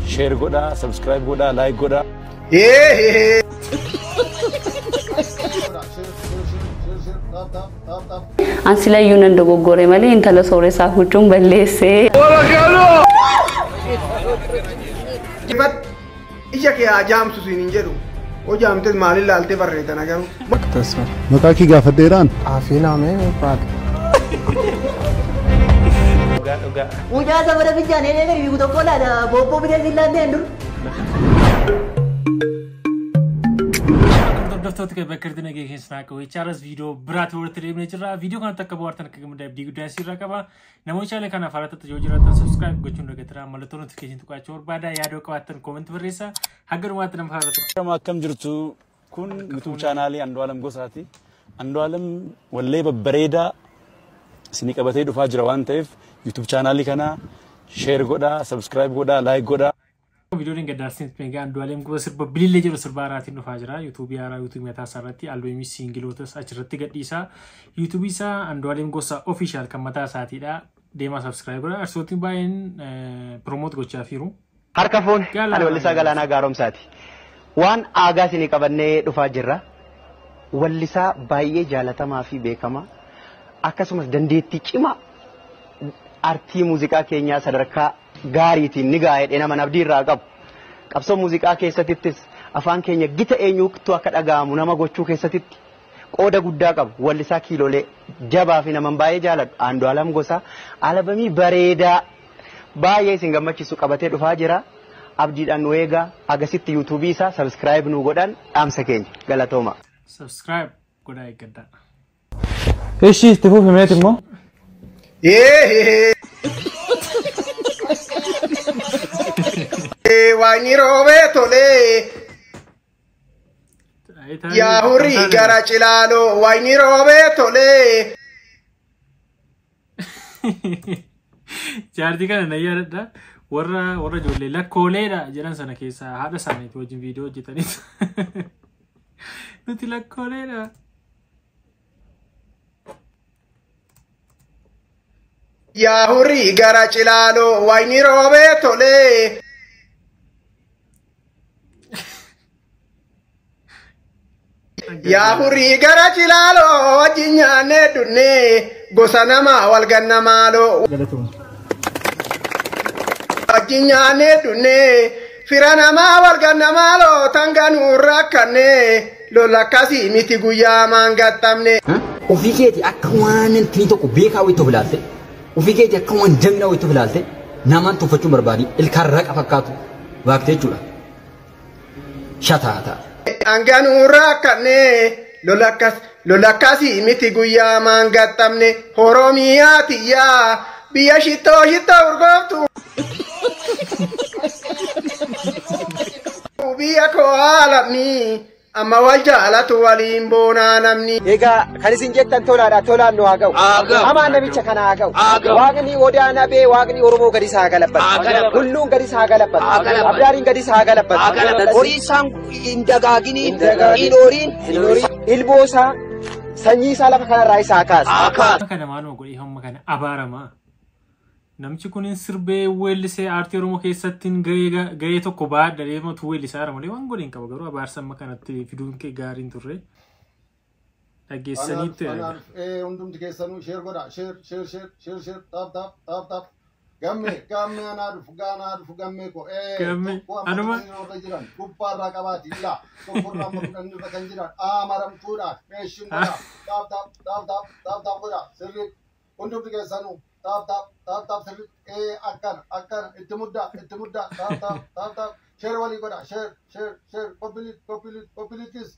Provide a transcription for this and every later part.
Share goda, subscribe goda, like goda. Ansila yunan dogo gore mali intala sore sa hutum balese. But ija ke ajam susin injeru. O jam tel mali lalte barreta na garu. Maka ki gafaderan. Afina me pat. Uga. Uja sama da bijane ne gari bigu to kola da bobo bide zillande endur. دفترك بكرتنا جي سناك ويشارس فيديو برات ورتري من جرا فيديو كان تكبرتنا كم ده بديو دانسي ركبا نموش على كنا فارت تجوجرا سبسكرايب قتشون ركترا ملتون نوتيفيكيشن تقاشور بعدا يادو كواتن كومنت بريسا هجر واتن فارت ما كم جرتو كون يوتيوب شانالي عندوالم قصاتي عندوالم واللي ببريدا سنيك أبتي دفع جروان تيف يوتيوب شانالي كنا شير قدا سبسكرايب قدا لايك قدا فيديو رنجة دارسين تبينجا عندوالم قوة سرب بليل جرو سرباراتي نفاجرا يوتيوب يارا يوتيوب ميتا سارتي ألبومي سينجلوتس أشرتي قد إيسا يوتيوب إيسا عندوالم قوة أوفيشال كمتا ساتي دا ديما سبسكرايب قدا أرسوتين باين بروموت قوة شافيرو هركفون أنا ولسا قلانا قاروم ساتي وان آغاسيني قبني نفاجرا ولسا باية جالتا ما في بيكما akkasumas dandeettii cima artii muuziqaa keenyaa sadarkaa gaariitiin ni gaa'ee nama nabdii irraa qabu qabsoo muuziqaa keessattis afaan keenya gita eenyuutu akka dhagaamu nama gochuu keessatti qooda guddaa qabu wallisaa kiilolee jabaa fi nama baay'ee jaalladhu Andu'aalam Gosaa albamii bareedaa baay'ee isin gammachiisu qabatee dhufaa jira abdiidhaan nu eegaa agasitti yuutuubii isaa subscribe nu godhan dhaamsa keenya galatooma subscribe godhaa eeggadhaa ايش يستفوا في ميت مو واني روبيتو لي يا هوري غراچلالو واني روبيتو لي جاردي كان نياردا ورا جولي لا كوليدا جران سنه كيسا هذا سنه توجين فيديو جتني نتي لا كوليدا يا هوري غراچلالو واني روبيتو لي يا هوري غراچلالو وجنيانه دني غسنما والغنمالو وجنيانه دني فرانما والغنمالو تانغانو ركنه لولاكاسي ميتي غيا مانغاتامنه وفيكيتي اكوان انتي بيكا ويتبلالته وفيكيتي اكوان جمنا ويتبلالته نامان توفچو مربادي الكرق افكاتو واقتي جولا شاتاتا انغانو ركنه لولاكاسي ميتي غيا مانغاتامنه هورومياتي يا بياشيتو ورغوتو وبياكو عالمي أما والجالة والإنبونا نمني إيجا خليسين جدا تولا نو أجاو أما النبي شكنا أجاو واغني وديانا بي واغني أورمو غريس هاغلبت كلون غريس هاغلبت أبدارين غريس هاغلبت أوريسان إندغاغيني إنورين إلبوسا سنجي سالف كنا رايس هاكاس كنا ما نقول هم كنا أبارما نمشي كونين سربة ويلسه آرتي رومو كيساتين غاية تو كوبار دليل ما تو ويلسه أرملي وان قولين كباغرو أبارسا ما كانت فيديون كي غارين توري أجي سنيت أنا عندهم تكيسانو شير غدا شير تاب gamme ana rufu gamme ko gamme anuma kuppar rakabati ila kokkorra makudan rakan jiran amaram tura meshin tap goda sirri عندهم تكيسانو تاب سر أكن اتمدة تاب شير والي كذا شير populitis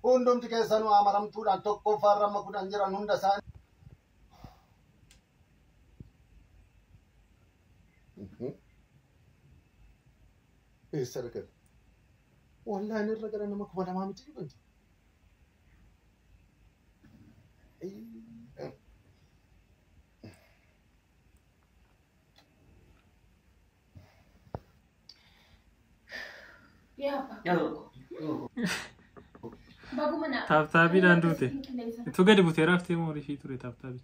عندهم تكيسانو أمرام تودان توكو فارم مكودان جران هندا سان إيه سرقة والله نرجع أنا مكوا أنا ما متجي بنت تابتابي داندوتي تو قد بوتيرا في موري في توري تابتابي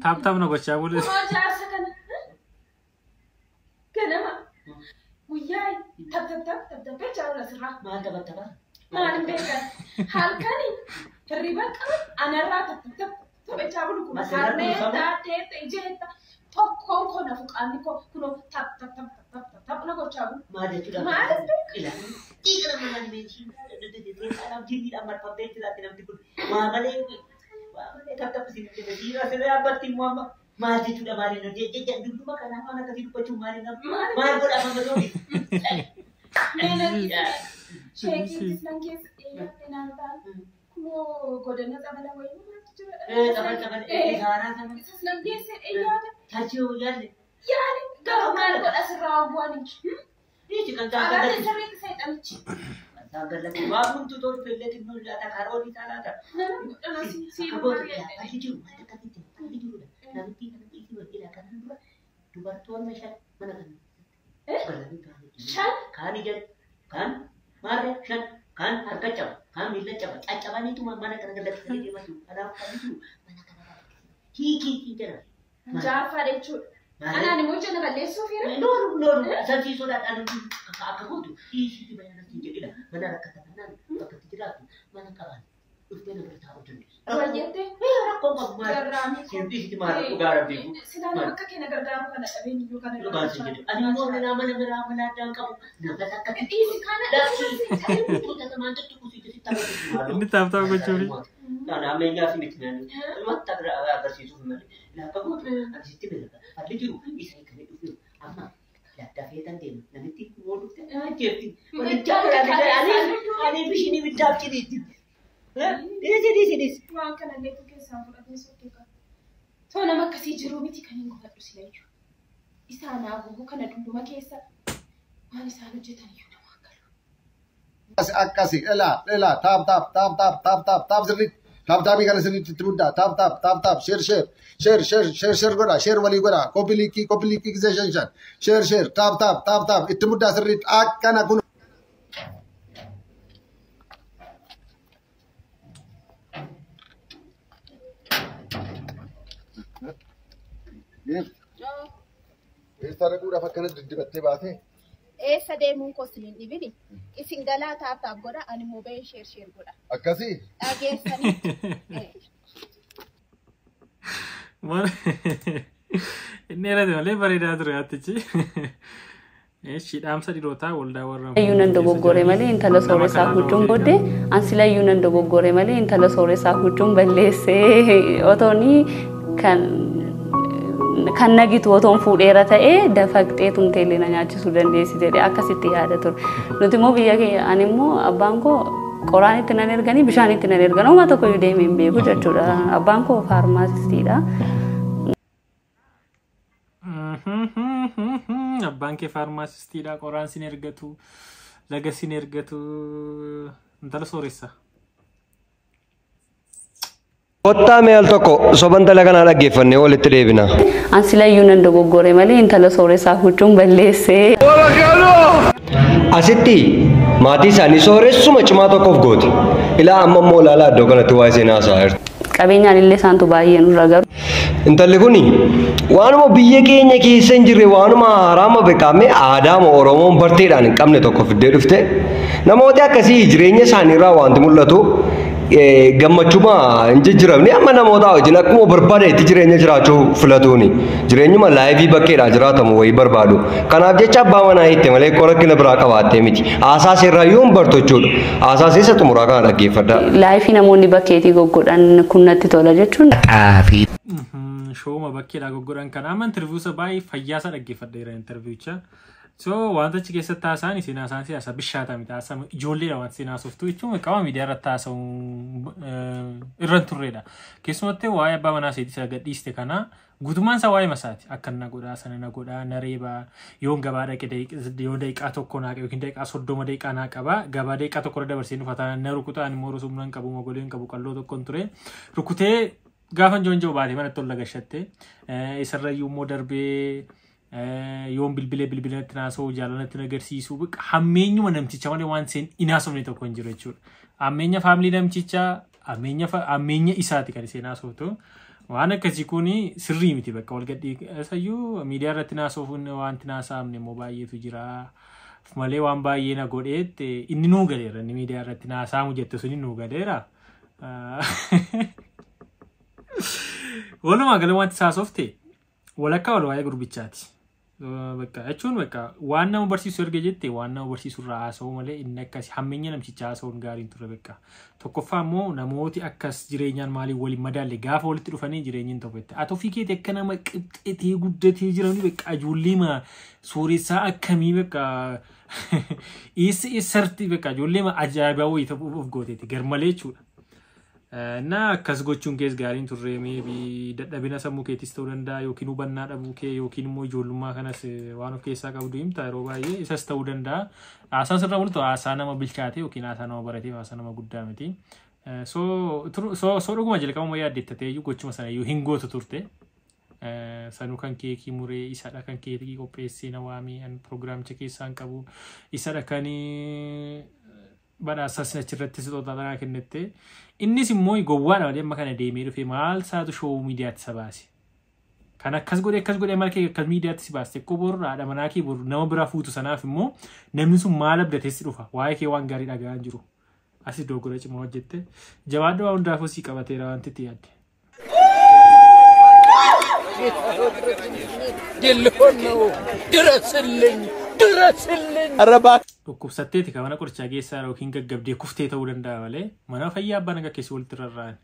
Tap tap na gochaa bulu. Kenapa? Buyai, tap pecahan serah. Mana betul? Mana betul? Hal kani terlibat anara tap pecahan bulu. Karena tete jeta tokkon kona fukani ko kuno tap na gochaa bulu. Mana juga? Mana betul? Tiga nama ni mention. Alam jadi amar pabrik tidak dikul. Mana lagi? Tap sini jadi rasanya apa timu Mati sudah mari no dia dulu makan apa nak kasih lupa cuma mari nak mari pun apa betul ni. Cekis nangis iya penantan. Kumo godanya sama lawan ini. Sama sekarang sama. Nangis iya. Tajuk ya. Ya, kalau mana kau asal rawan ni. Ini juga tak ada. Ada sering saya tamci. Agar lagi bangun tu tu pellet itu ada karo di sana ada. Si Maria. Pagi juga ada kaki pagi juga. Nanti itu tidak akan dua tuan macam mana kan? Shan? Kan ijat kan? Mari shan kan kacau kan bila cepat cacapan itu mana kan kedak sekali dia masuk ada apa itu mana kan ada hiki tidak Jafar itu anak ni macam nak lesu fira? No saya sudah ada aku tu hiki di mana nanti jadi mana kata mana apa tidak mana kawan उसने नंबर था उठने Wajete? Kau mama sini di mana negara bibu? Sedang apa ke negara mana? Abang juga negara. Lupa sih jadi. Ani mau nama dan kamu. Nama tak kat. Isi kana. Dah itu kata mantu tu kusi jadi tahu. Ini tahu kecuri. Nah namanya sini kan. Mat tak ada sih tu mana. Nah kamu ada situ bela. Ada juga isi kana itu. Amma. Ya dah fitan dia. Nanti mau tu kan. Jadi. Ani bisini bidap jadi. This. Waan kana leetu keessaa fudhatee sokkee qaba. Too nama akkasii jiruu miti kan hin gufadhu silayyuu. Isaan haguugu kana dhundhuma keessa waan isaan hojjetan iyyuu nama akkalu. Akkasi ela tap sirri tap kana sirri itti muddaa tap share godha share walii godha copy link session share tap itti muddaa sirri akkana kun Esa pura fakana dibattee baate. Esa deemuun kosiniin dhibini. Isin galaa taap godha ani mobile share godha. Akkasii. Dhageessanii. Inni irratti malee bareedaa ture attichi. Shidhaamsa dhirootaa waldaa warra. Ayyuunan dogoggore malee intala sooressaa huccuun booddee ansila ayyuunan dogoggore malee intala sooressaa huccuun balleessee otoonii kan nagitu otoon fuudheera ta'ee dafaqxee tumteellee na nyaachisuu dandeessi jedhee akkasitti yaada ture. Nuti immoo biyya keenya ani immoo abbaan koo qoraan itti nan erganii bishaan itti nan ergan uumaa tokko iyyuu deemee hin beeku jechuudha. Abbaan koo faarmaasistiidha. Abbaan kee faarmaasistiidha qoraan sin ergatu laga sin ergatu intala sooressa. Kottaa meel tokko sobantala kana dhaggeeffannee walitti deebina. Ansila ayyuunan dogoggore malee intala sooressaa huccuun balleessee. Asitti maatii isaanii sooressuma cimaa tokkoof gooti. Ilaa amma immoo ilaalaa iddoo kanatti waa isheen haasa'aa jirti. Qabeenyaan illee isaantu baay'ee nurra garu. Intalli kuni waanuma biyya keenya keessa hin jirre waanuma haraama beekamee aadaama Oromoon barteedhaan hin qabne tokko fiddee dhufte namooti akkasii jireenya isaaniirraa wanti mul'atu gammachuma hin jijjiiramne amma namoota wajjin akkuma barbaade itti jireenya jiraachuu filatuuni jireenyuma laayivii bakkeedhaa jiraatamu wayii barbaadu kanaaf jecha abbaa manaa hiitte malee qorakkina biraa qabaattee miti aasaasii irraa yoo hin bartu jechuudha aasaasii isa xumuraa kana dhaggeeffadhaa. Laayifii namoonni bakkeetii goggodhan kun natti tola jechuun. Shooma bakkeedhaa goggodhan kana amma interviiwusa baay'ee fayyaasa dhaggeeffadheera interviiwucha. So wanta achi keessatti taasaan isin haasaan siyaasa bishaataa miti haasaan ijoolleedha wanti isin haasoftu jechuun qaama miidiyaa irratti haasa'u irra turreedha. Keessumatti waa'ee abbaa manaa seetii isa gadhiiste kana guutummaan isaa waa'ee masaati akka na godhaa sana na godhaa na reebaa yoon gabaa dhaqe yoo daqiiqaa tokko naa yookiin daqiiqaa 30 daqiiqaa naa qaba gabaa daqiiqaa tokko irra dabarsee nufataan na rukutaan immoo rusumnan qabu mogoleen qabu qalloo tokkoon ture rukutee gaafa joonjoo baatee manatti ol lagashatte isarrayyuu immoo darbee yoon bilbileetti naasoo jaalalatti agarsiisuu hammeenyuma namticha malee waan seen inaasofne tokko hin jiru jechuudha. Hammeenya faamilii namtichaa ammeenya isaati kan seenaa sooftu. Waan akkasii kun sirrii miti bakka wal gadhii sayyuu miidiyaa irratti naasoofuun wanti naasaamne immoo baay'eetu jira. Malee waan baay'ee na godheetti inni nuu galeera inni miidiyaa irratti naasaamu jette suni nuu galeera. Walumaa gala wanti saasofte walakkaa wal waa'ee gurbichaati. Bakka jechuun bakka waan nama barsiisu erga jette waan nama barsiisu irraa haasa'u malee inni akkasii hammeenya namticha haasa'uun gaariin ture bakka. Tokkoffaa immoo namooti akkas jireenyaan maaliin waliin madaalle gaafa walitti dhufanii jireenyiin tokko itti. Ati ofii keetii akka nama qixxatee guddatee jiranii bakka ijoollee suuressaa akkamii bakka eessarti bakka ijoollee ajaa'ibaa wayii ta'uuf of gooteeti garmalee jechuudha. Na akkas gochuun kees gaariin turre maybe dadhabina sammuu keetis ta'uu danda'a yookiin hubannaa dhabuu kee yookiin immoo ijoollummaa kanas waan of keessaa qabdu himta yeroo baay'ee isas ta'uu danda'a. Haasaan sirraa mul'atu haasaa nama bilchaate yookiin haasaa nama baratee haasaa nama guddaa miti. So dhuguma jalqabuma yaaddeettatee iyyuu gochuma sana iyyuu hin gootu turte. Sanuu kan keekii muree isadha kan keekii qopheessee na waamee pirogiraamicha keessaan qabu isadha kan badhaasa achirratti sixootaa kennette. Innis immoo gowwaadha malee amma kana deemee dhufee maal saatu show miidiyaatti isa baase. Kan akkas godhee mala kee akkas miidiyaatti si baase tokko boru haadha manaa kee boru nama biraa fuutu sanaaf immoo namni sun maal abdateessi dhufa waa'ee kee waan gaarii dhaga'aa jiru. Asi dogoggora cimaa hojjette jabaadhu waan hundaafuu si qabateera wanti itti yaadde. Dilloonoo dirasillin. Dhukkubsatteeti kan mana qorichaa geessaa yookiin gaggabdee kuftee ta'uu danda'a malee mana fayyaa abbaan akka keessa walitti rarra'an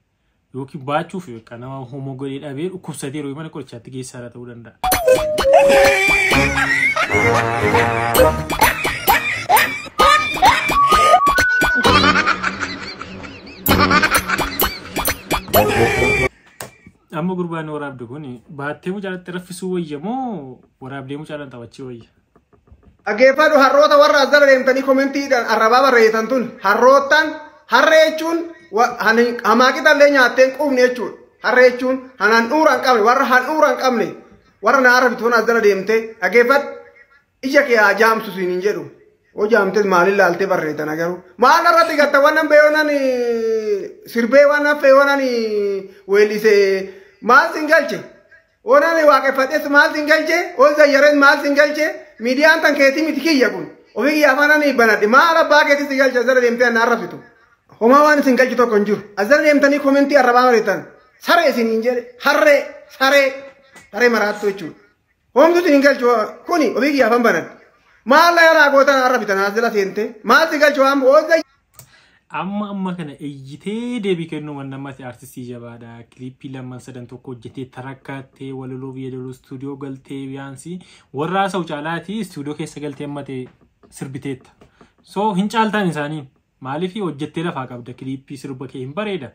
yookiin baachuuf yookaan nama homoo godhee dhabee dhukkubsatee yeroo mana qorichaatti geessaa ta'uu danda'a. Amma gurbaan waraabdu kun baattee mucaalatti raffisuu wayya moo waraabdee mucaalaan taphachuu wayya? Dhaggeeffadhu harroota warra as jala deemtanii koomentiidhaan arrabaa barreessan tun harrootaan harree jechuun hamaaqitallee nyaatteen quufne jechuudha. Harree jechuun handhuura hin qabne warra handhuura hin qabne warra na arrabituun as jala deemtee dhaggeeffadhu ija kee haa jaamsu siin hin jedhu. O jaamtes maaliin laaltee barreessan agaruu. Maal irratti gatta wannan beeyonan sirbee waan hafe wannan weellisee maal siin galche. Wannan waaqeffates maal siin galche. O zayyareen maal siin galche. Miidiyaan tan keetii miti kiyya kun. Ofii kiyyaa faananii banadhe maal abbaa keetii si galche as jala deemtee na arrabsitu. Homaa waan isin galchi tokko hin jiru. As jala deemtanii koomentii arrabaa barreessan. Saree isin hin jedhe harree saree maraattu jechuudha. Homtu isin hin galchu kuni ofii kiyyaa fan banadhe. Maal yaraa gootan arrabitan as jala seente maal si galchu waan ooza. Amma kana eeyyitee deebii kennuu waan namatti artistii jabaadha. Kiliippii lamman sadan tokko hojjetee tarakkaatee walaloo biyya istuudiyoo galtee biyyaansi warraa isa ucaalaati istuudiyoo keessa galtee ammatee sirbiteetta. So hin caaltaan isaanii maaliif hojjettee lafaa qabda kiliippii sirba kee hin bareeda.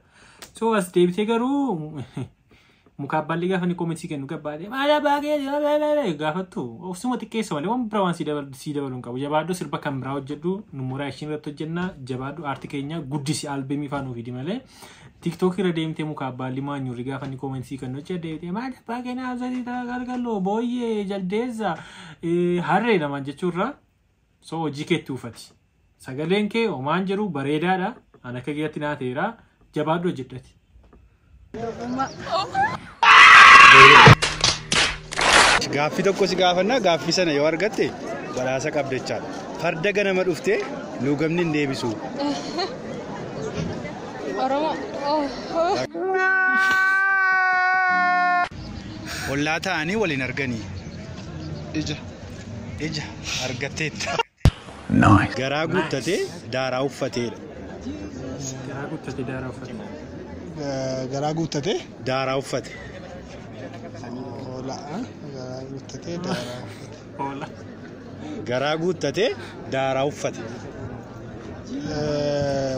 So as deebitee garuu muka balli gaafa ni koomentii kennu gabbaadee maala baagee gaafattu ofsuma xiqqeessa malee waan biraa waan si dabaluun qabu jabaadhu sirba kan biraa hojjedhu numuraa ishiin irratti hojjenna jabaadhu aartii keenya guddisi albeemii faanuu fidi malee tiktook irra deemtee muka balli maanyurri gaafa ni koomentii kennu hojjedhe maala baagee na azati galgaloo booyyee jaldeessa harree namaan jechuurra so hojii keetti uffati sagaleen kee homaan jiru bareedaadha an akka geetti naa ta'eera jabaadhu hojjedhati. Gaaffii tokko si gaafannaa gaaffii sana yoo argatte badhaasa qabdachaadha. Farda ganama dhuftee luugamni hin deebisu. Ollaa ta'anii waliin arganii. Ija argatteetta. Garaa guuttatee daaraa uffateedha. Garaa guuttatee daaraa uffate. Garaa guuttatee daaraa uffate. Garaa guuttatee daaraa uffate.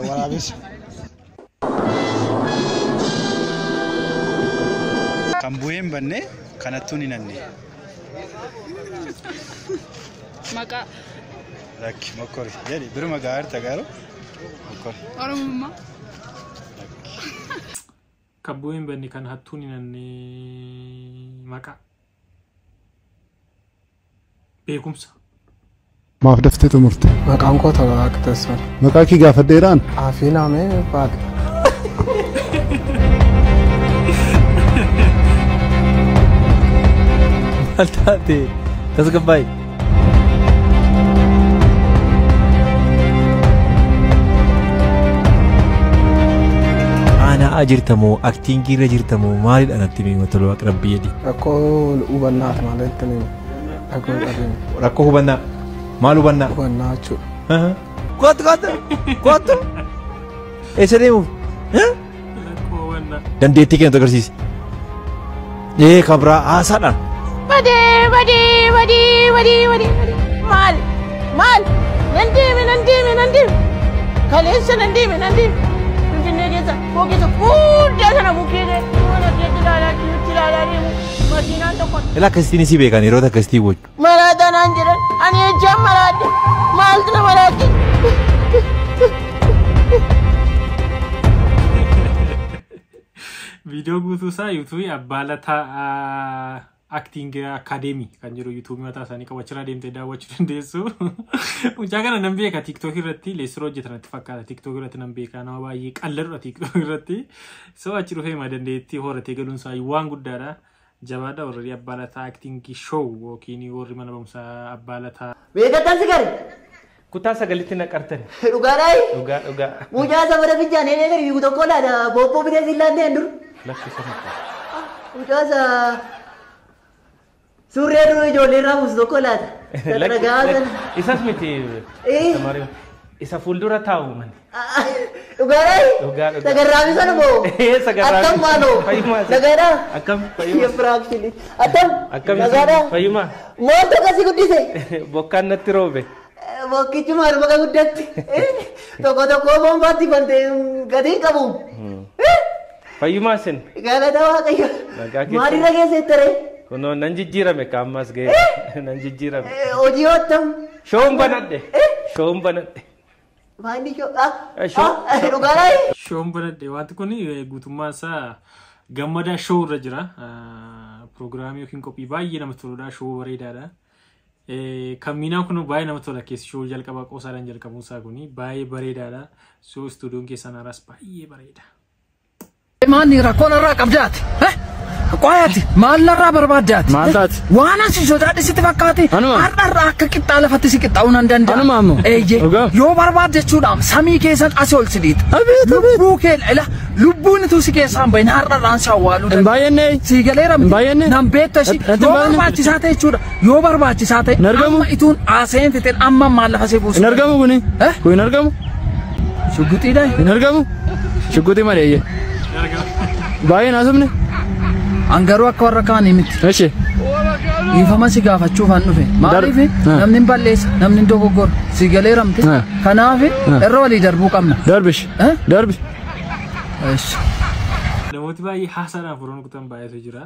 Waraabessa. Kan bu'ee hin banne kanattuun hin hanne. Maqaa. Rakki mokkori jedhi biruma gaarta gaaro mokkori. Oromummaa. Kan bu'ee hin banne kan hattuun hin hanne maqaa. Beekumsa. Maaf daftee xumurte? Maqaan koo Tabaaq Tasfaa. Maqaa kee gaafadheeraan? Afii naamee baaqe. Maltate. Tasgabbaay. Ana ajirtamoo aktiingii irra jirtamoo maalidha natti mee mata duree aqrabbii jedhi. Rakkoo hubannaati maalatti ni rakkoo qabeenya. Rakkoo hubannaa. Maal hubannaa? Hubannaa jechuudha. Kottu. Eessa deemuuf? Dandeettii kennu agarsiisi. Kabraa haasaadhaan. Badee. Maal? Nan deeme. Kaleessa nan deeme. Finfinnee keessa fuudhee sana bukkee mana keetti ilaalaa deemu. Makiinaan tokko. Ilaa akkasitiin si beekan yeroo akkasitii bocu. Maraataa naan jedhan ani ejjaan maraadde maaltu na maraadde. Video guutuu isaa YouTube Abbalataa Acting Academy kan jedhu YouTube mataa isaanii qabachirraa deemtee daawwachuu dandeessu. Mucaa kana nan beeka TikTok irratti leessiroo hojjetanatti fakkaata. TikTok irratti nan beeka nama baay'ee qalladudha TikTok irratti. So achi dhufee ma dandeettii horatee galuun isaa waan guddaadha. Jabaadha warri Abbalataa Acting Show yookiin warri mana barumsaa Abbalataa. Beekataan si gari. Kutaa sagalitti naqartan. Dhugaadhaa? Dhugaa. Mucaa sababa fincaanii eegale biiku tokko laata bobboo bitee sillaandee hin duru. Lakkisa maqaa. Mucaa surree duru ijoollee irraa buusu tokko laata. Isas miti. Isa fuuldura taa'u man. Dhugaadhaa? Sagarraami sana moo? Attam maaloo? Nagaadhaa? Akkam? Yeefiraakshili. Attam? Nagaadhaa? Fayyumaa? Moota akkasii guddise? Bokkaan natti roobe. Bokkichi maal maka guddatti? Tokko bombaatti bante gatii qabu. Fayyumaa sin? Galata Waaqayyo. Maalirra keessatti ture? Kunoo nan jijjiirame kaammas ga'e. Nan jijjiirame. Hojii hoottam? Shoon banadhe. Maanni dhugaadhaa? Shoon banadhe. Wanti kun guutummaa isaa gammadaa show irra jira. Proogiraamii yookiin qophii baay'ee namatti toludha. Show bareedaadha. Kamminaan kun baay'ee namatti tola keessi show jalqabaa qoosaadhaan jalqabuun isaa kun baay'ee bareedaadha. So istuudiyoon keessan aras baay'ee bareeda. Maanni rakkoon irraa qabdaati. Qoyaati maal irraa barbaaddaati. Maal taati? Waan asi sodaadhi sitti fakkaate. Har'a akka qixxaa lafatti si qixxaa'uu nan danda'a. Anuma ammoo. Yoo barbaadde jechuudhaan samii keessan asii ol sidiita. Lubbuu kee ila lubbuun tu si keessaan bahin har'arraan si awwaaluu danda'a. Baay'ennee. Si galeera miti. Nan beekta ishii yoo barbaachisaa ta'e jechuudha. Yoo barbaachisaa ta'e amma ituun haasa'een fixeen amma maal lafa see buusu. Hin argamu kuni. Kun hin argamu. Shugguxiidha. Hin argamu. Shugguxii maleeyye. Baay'ee naasumne. Angaruu akka warra kaanii miti. Eshi. Dhiifama si gaafachuuf an dhufe. Maaliif namni hin balleessa namni hin dogoggora si galeera miti. Kanaaf irra walii darbuu qabna. Darbish. Darbi. Namooti baay'ee haasaadhaan furoon kutan baay'eetu jira.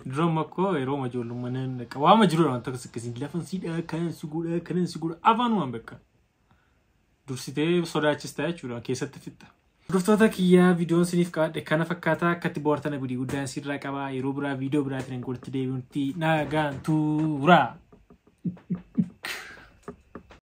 Dura makkoo yeroo ijoollummaan waama jiruudha waan tokko akkasiin lafan siidhaa kanan si godha afaanumaan bakka. Dursitee sodaachista jechuudha keessatti fitta. Hordoftoota kiyyaa viidiyoon isiniif qaadhe kana fakkaataa akkatti bohaartan abdii guddaan sirraa qabaa yeroo biraa viidiyoo biraatiin walitti deebi'utti nagaan turaa.